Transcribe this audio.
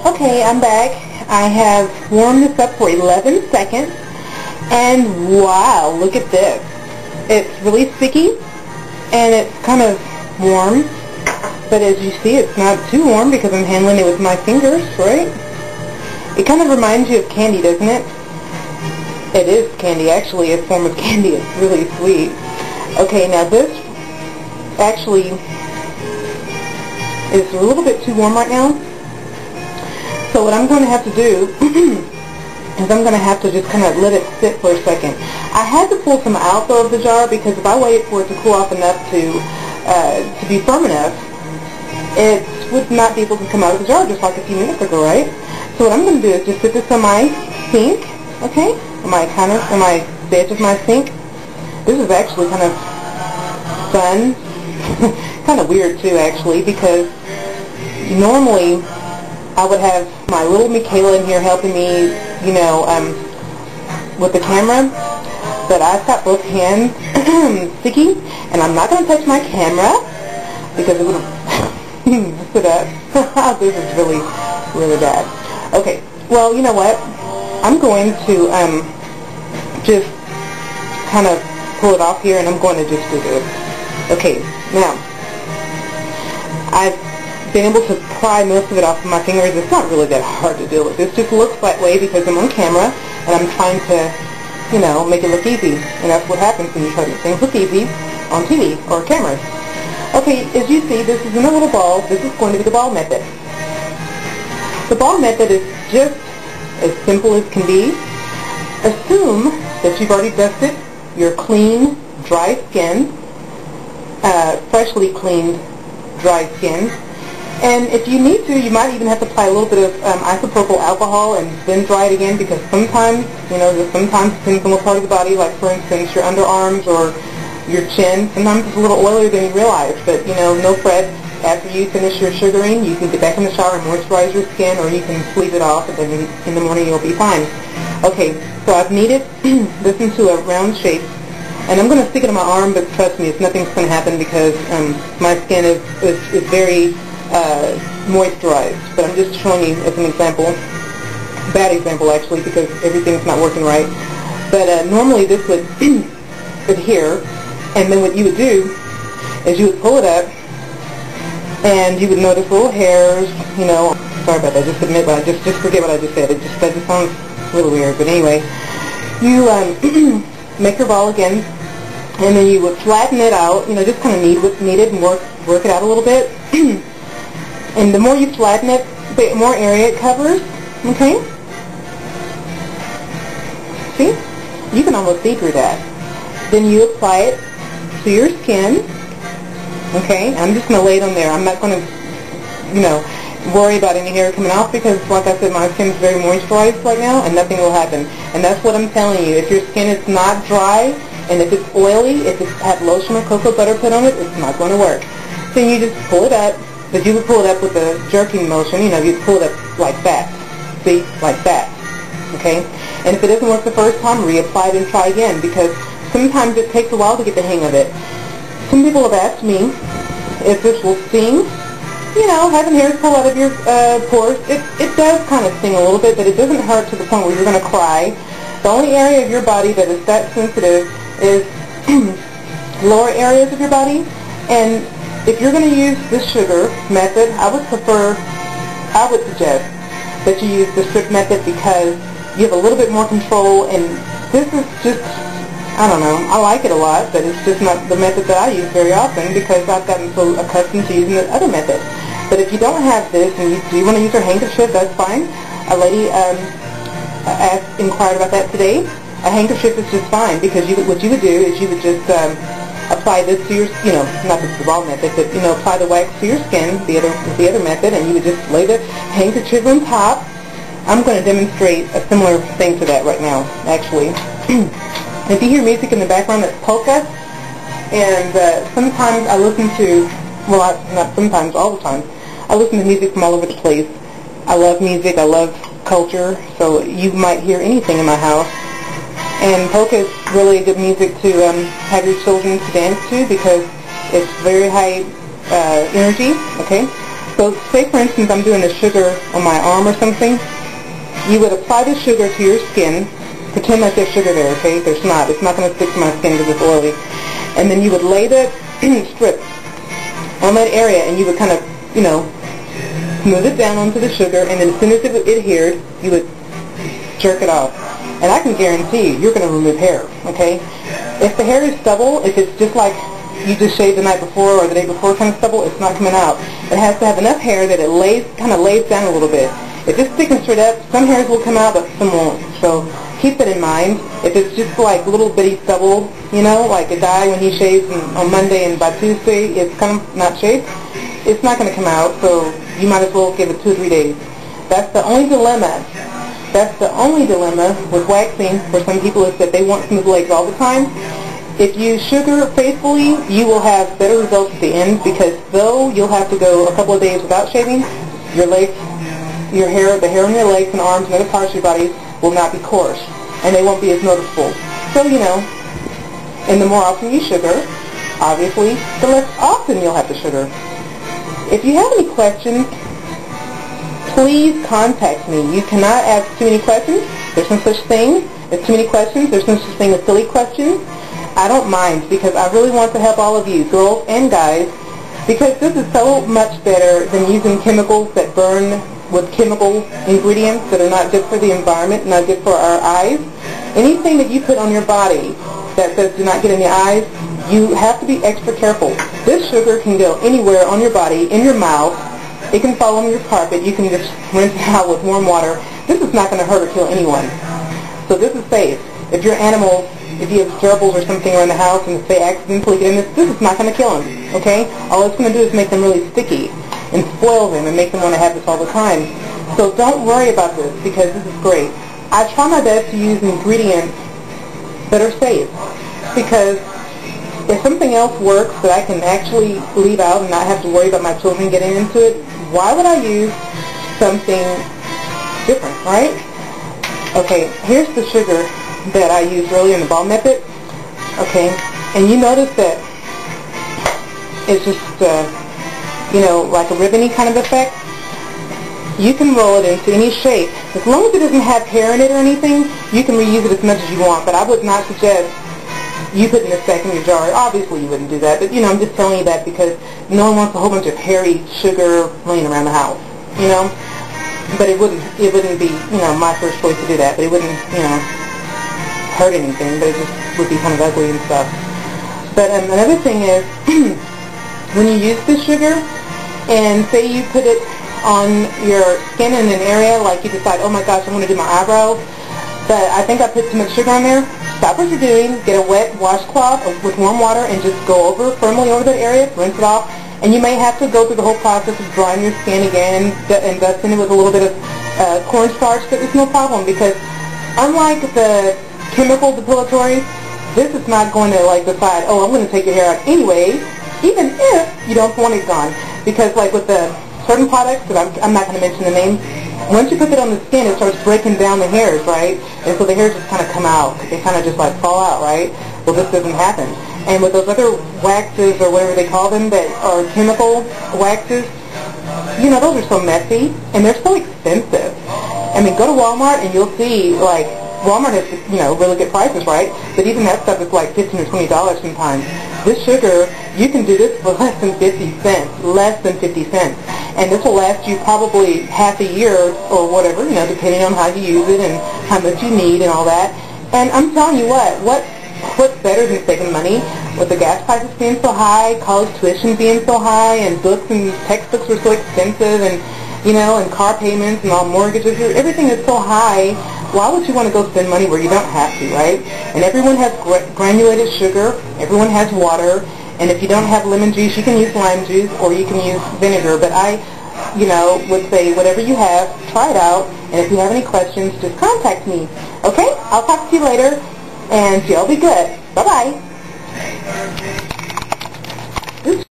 Okay, I'm back. I have warmed this up for 11 seconds, and wow, look at this. It's really sticky, and it's kind of warm, but as you see, it's not too warm because I'm handling it with my fingers, right? It kind of reminds you of candy, doesn't it? It is candy, actually, a form of candy. It's really sweet. Okay, now this actually is a little bit too warm right now. So what I'm going to have to do is I'm going to have to just kind of let it sit for a second. I had to pull some out though of the jar because if I waited for it to cool off enough to be firm enough, it would not be able to come out of the jar just like a few minutes ago, right? So what I'm going to do is just sit this on my sink, okay? On the edge of my sink. This is actually kind of fun, kind of weird too actually, because normally I would have my little Michaela in here helping me, you know, with the camera, but I've got both hands sticky, and I'm not going to touch my camera because it would have messed it up. This is really, really bad. Okay, well, you know what? I'm going to just kind of pull it off here, and I'm going to just do this. Okay, now, I've been able to pry most of it off of my fingers. It's not really that hard to deal with. This just looks that way because I'm on camera and I'm trying to, you know, make it look easy. And that's what happens when you try to make things look easy on TV or cameras. Okay, as you see, this is in a little ball. This is going to be the ball method. The ball method is just as simple as can be. Assume that you've already dusted your clean, dry skin, freshly cleaned, dry skin. And if you need to, you might even have to apply a little bit of isopropyl alcohol and then dry it again because sometimes, you know, sometimes depends on what part of the body, like for instance your underarms or your chin, sometimes it's a little oilier than you realize. But, you know, no fret. After you finish your sugaring, you can get back in the shower and moisturize your skin, or you can sleeve it off and then in the morning you'll be fine. Okay, so I've kneaded this into a round shape. And I'm going to stick it on my arm, but trust me, nothing's going to happen because my skin is very moisturized. But I'm just showing you as an example, bad example actually, because everything's not working right. But normally this would adhere, and then what you would do is you would pull it up, and you would notice little hairs. You know, sorry about that. Just admit what just forget what I just said. That just sounds really weird. But anyway, you make your ball again, and then you would flatten it out. You know, just kind of knead it and work it out a little bit. And the more you flatten it, the more area it covers. Okay? See? You can almost see through that. Then you apply it to your skin. Okay? I'm just going to lay it on there. I'm not going to, you know, worry about any hair coming off because, like I said, my skin is very moisturized right now, and nothing will happen. And that's what I'm telling you. If your skin is not dry, and if it's oily, if it's had lotion or cocoa butter put on it, it's not going to work. So you just pull it up, but you would pull it up with a jerking motion. You know, you pull it up like that. See? Like that. Okay? And if it doesn't work the first time, reapply it and try again, because sometimes it takes a while to get the hang of it. Some people have asked me if this will sting. You know, having hairs pull out of your pores, it does kind of sting a little bit, but it doesn't hurt to the point where you're going to cry. The only area of your body that is that sensitive is lower areas of your body. And if you're going to use this sugar method, I would suggest that you use the strip method because you have a little bit more control, and this is just, I don't know, I like it a lot, but it's just not the method that I use very often because I've gotten so accustomed to using the other method. But if you don't have this and you want to use your handkerchief, that's fine. A lady inquired about that today. A handkerchief is just fine because what you would do is you would just apply this to your, you know, not the ball method, but, you know, apply the wax to your skin, the other method, and you would just lay the handkerchief on top. I'm going to demonstrate a similar thing to that right now, actually. If you hear music in the background, it's Polka, and sometimes I listen to, well, not sometimes, all the time, I listen to music from all over the place. I love music, I love culture, so you might hear anything in my house. And polka is really good music to have your children to dance to because it's very high energy, okay? So say for instance I'm doing the sugar on my arm or something. You would apply the sugar to your skin. Pretend like there's sugar there, okay? There's not. It's not going to stick to my skin because it's oily. And then you would lay the strip on that area, and you would kind of, you know, smooth it down onto the sugar, and then as soon as it adhered, you would jerk it off. And I can guarantee you're going to remove hair, okay? If the hair is stubble, if it's just like you just shaved the night before or the day before kind of stubble, it's not coming out. It has to have enough hair that it kind of lays down a little bit. If it's sticking straight up, some hairs will come out, but some won't. So keep that in mind. If it's just like little bitty stubble, you know, like a guy when he shaves on Monday and by Tuesday it's kind of not shaved, it's not going to come out, so you might as well give it 2 or 3 days. That's the only dilemma. That's the only dilemma with waxing for some people, is that they want smooth legs all the time. If you sugar faithfully, you will have better results at the end, because though you'll have to go a couple of days without shaving, your legs, your hair, the hair on your legs and arms and other parts of your body will not be coarse, and they won't be as noticeable. So, you know, and the more often you sugar, obviously, the less often you'll have to sugar. If you have any questions, please contact me. You cannot ask too many questions. There's no such thing as too many questions. There's no such thing as silly questions. I don't mind, because I really want to help all of you, girls and guys, because this is so much better than using chemicals that burn with chemical ingredients that are not good for the environment, not good for our eyes. Anything that you put on your body that says do not get in the eyes, you have to be extra careful. This sugar can go anywhere on your body, in your mouth. It can fall on your carpet. You can just rinse it out with warm water. This is not going to hurt or kill anyone. So this is safe. If your animals, if you have gerbils or something around the house and if they accidentally get in this is not going to kill them, okay? All it's going to do is make them really sticky and spoil them and make them want to have this all the time. So don't worry about this, because this is great. I try my best to use ingredients that are safe, because if something else works that I can actually leave out and not have to worry about my children getting into it, why would I use something different, right? Okay, here's the sugar that I used earlier in the ball method, okay? And you notice that it's just, you know, like a ribbony kind of effect. You can roll it into any shape. As long as it doesn't have hair in it or anything, you can reuse it as much as you want, but I would not suggest you putting this back in your jar. Obviously you wouldn't do that, but you know, I'm just telling you that because no one wants a whole bunch of hairy sugar laying around the house, you know? But it wouldn't be, you know, my first choice to do that, but it wouldn't, you know, hurt anything, but it just would be kind of ugly and stuff. But another thing is, when you use this sugar, and say you put it on your skin in an area, like you decide, oh my gosh, I'm going to do my eyebrows, but I think I put too much sugar on there, stop what you're doing, get a wet washcloth with warm water and just go firmly over that area, rinse it off, and you may have to go through the whole process of drying your skin again and dusting it with a little bit of cornstarch, but it's no problem, because unlike the chemical depilatory, this is not going to like decide, oh, I'm going to take your hair out anyway, even if you don't want it gone. Because like with the certain products, that I'm not going to mention the names, once you put it on the skin, it starts breaking down the hairs, right? And so the hairs just kind of come out. They kind of just like fall out, right? Well, this doesn't happen. And with those other waxes, or whatever they call them, that are chemical waxes, you know, those are so messy, and they're so expensive. I mean, go to Walmart and you'll see, like, Walmart has, you know, really good prices, right? But even that stuff is like $15 or $20 sometimes. This sugar, you can do this for less than 50 cents, less than 50 cents. And this will last you probably half a year or whatever, you know, depending on how you use it and how much you need and all that. And I'm telling you what's better than saving money? With the gas prices being so high, college tuition being so high, and books and textbooks are so expensive, and, you know, and car payments and all mortgages, everything is so high. Why would you want to go spend money where you don't have to, right? And everyone has granulated sugar. Everyone has water. And if you don't have lemon juice, you can use lime juice or you can use vinegar. But I, you know, would say whatever you have, try it out. And if you have any questions, just contact me. Okay? I'll talk to you later. And y'all be good. Bye-bye.